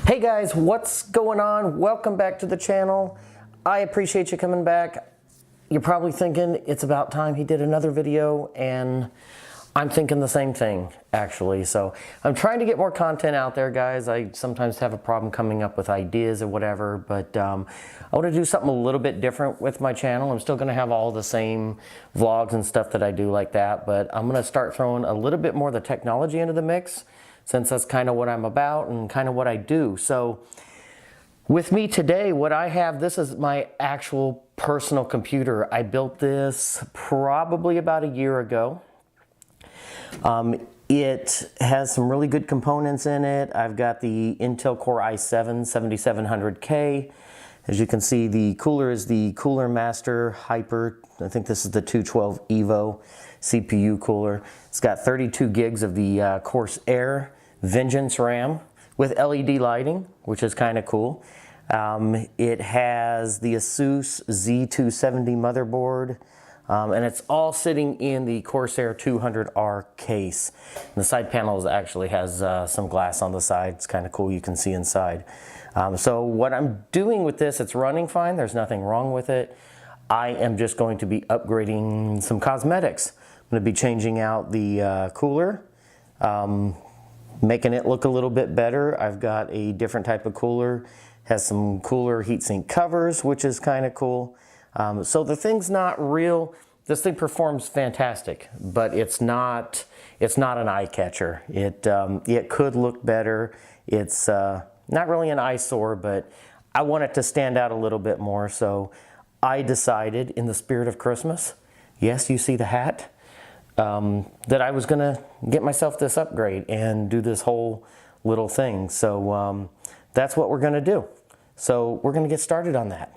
Hey guys, what's going on? Welcome back to the channel. I appreciate you coming back. You're probably thinking it's about time he did another video, and I'm thinking the same thing actually. So I'm trying to get more content out there, guys. I sometimes have a problem coming up with ideas or whatever, but I want to do something a little bit different with my channel. I'm still going to have all the same vlogs and stuff that I do like that, but I'm going to start throwing a little bit more of the technology into the mix, since that's kind of what I'm about and kind of what I do. So with me today, what I have, this is my actual personal computer. I built this probably about a year ago. It has some really good components in it. I've got the Intel Core i7 7700K. As you can see, the cooler is the Cooler Master Hyper. I think this is the 212 EVO CPU cooler. It's got 32 gigs of the Corsair Vengeance RAM with LED lighting, which is kind of cool. It has the Asus Z270 motherboard, and it's all sitting in the Corsair 200R case. And the side panel actually has some glass on the side. It's kind of cool, you can see inside. So what I'm doing with this, it's running fine, there's nothing wrong with it. I am just going to be upgrading some cosmetics. I'm going to be changing out the cooler, making it look a little bit better. I've got a different type of cooler, has some cooler heatsink covers, which is kind of cool. So the thing's not real. This thing performs fantastic, but it's not an eye catcher. It could look better. It's not really an eyesore, but I want it to stand out a little bit more. So I decided, in the spirit of Christmas, yes, you see the hat, that I was gonna get myself this upgrade and do this whole little thing. So that's what we're gonna do. So we're gonna get started on that.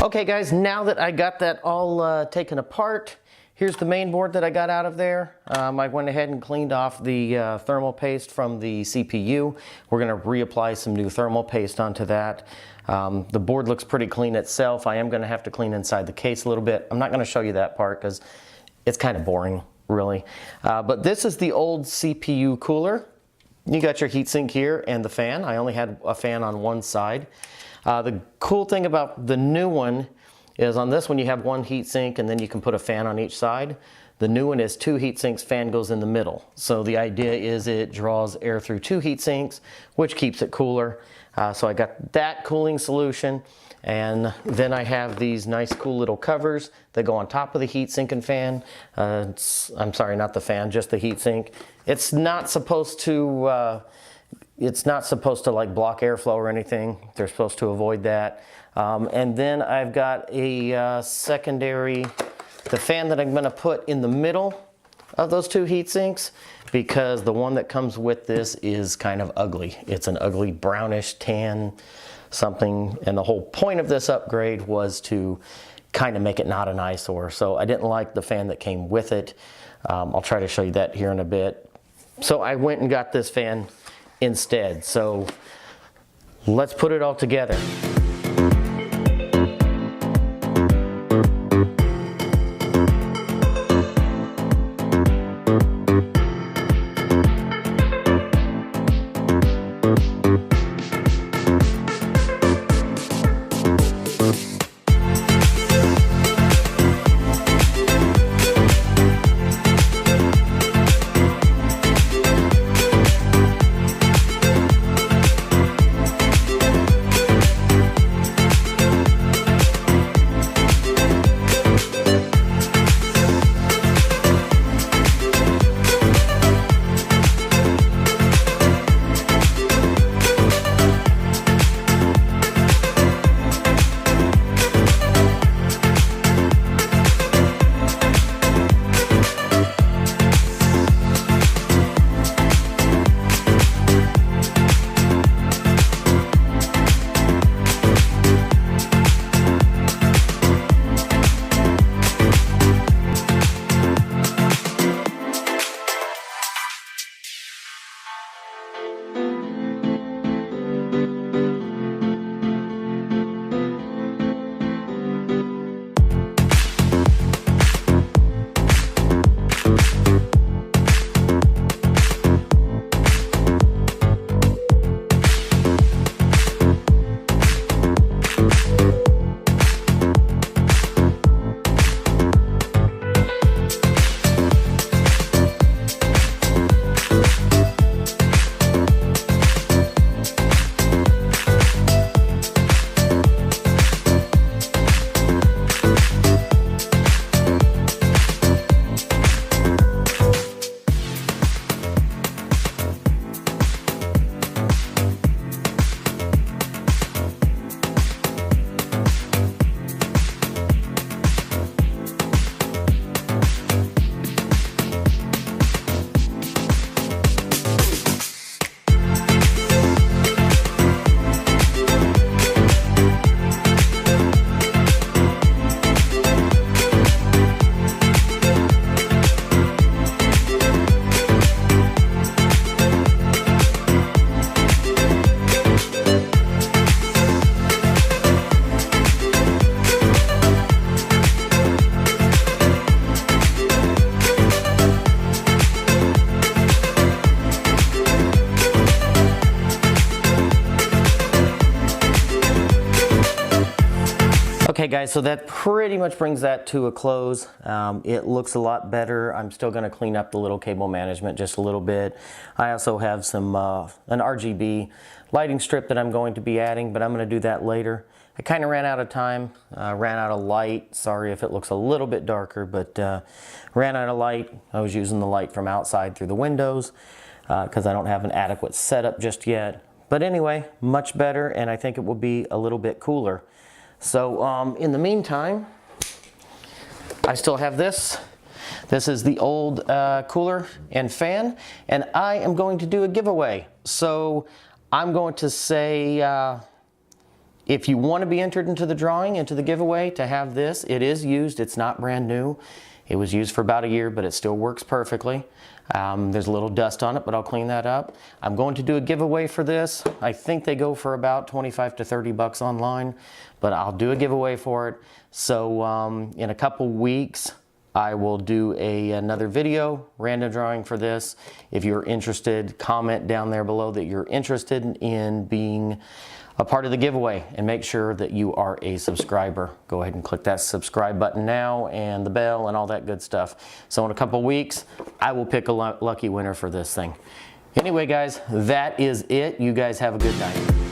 Okay guys, now that I got that all taken apart, here's the main board that I got out of there. I went ahead and cleaned off the thermal paste from the CPU. We're going to reapply some new thermal paste onto that. The board looks pretty clean itself. I am going to have to clean inside the case a little bit. I'm not going to show you that part because it's kind of boring, really. But this is the old CPU cooler. You got your heatsink here and the fan. I only had a fan on one side. The cool thing about the new one is on this one you have one heatsink and then you can put a fan on each side. The new one is two heatsinks, fan goes in the middle. So the idea is it draws air through two heatsinks, which keeps it cooler. So I got that cooling solution, and then I have these nice cool little covers that go on top of the heatsink and fan. I'm sorry, not the fan, just the heatsink. It's not supposed to like block airflow or anything. They're supposed to avoid that. And then I've got a secondary, the fan that I'm going to put in the middle of those two heat sinks, because the one that comes with this is kind of ugly. It's an ugly brownish tan something, and the whole point of this upgrade was to kind of make it not an eyesore. So I didn't like the fan that came with it. I'll try to show you that here in a bit. So I went and got this fan instead. So let's put it all together. Okay guys, so that pretty much brings that to a close. It looks a lot better. I'm still going to clean up the little cable management just a little bit. I also have some an RGB lighting strip that I'm going to be adding, but I'm going to do that later. I kind of ran out of time, ran out of light. Sorry if it looks a little bit darker, but ran out of light. I was using the light from outside through the windows because I don't have an adequate setup just yet. But anyway, much better, and I think it will be a little bit cooler. So in the meantime, I still have this. This is the old cooler and fan, and I am going to do a giveaway. So I'm going to say, if you want to be entered into the drawing, into the giveaway, to have this, it is used, it's not brand new. It was used for about a year, but it still works perfectly. There's a little dust on it, but I'll clean that up. I'm going to do a giveaway for this. I think they go for about 25 to 30 bucks online, but I'll do a giveaway for it. So in a couple weeks, I will do another video, random drawing for this. If you're interested, comment down there below that you're interested in being a part of the giveaway, and make sure that you are a subscriber. Go ahead and click that subscribe button now and the bell and all that good stuff. So in a couple weeks, I will pick a lucky winner for this thing. Anyway guys, that is it. You guys have a good night.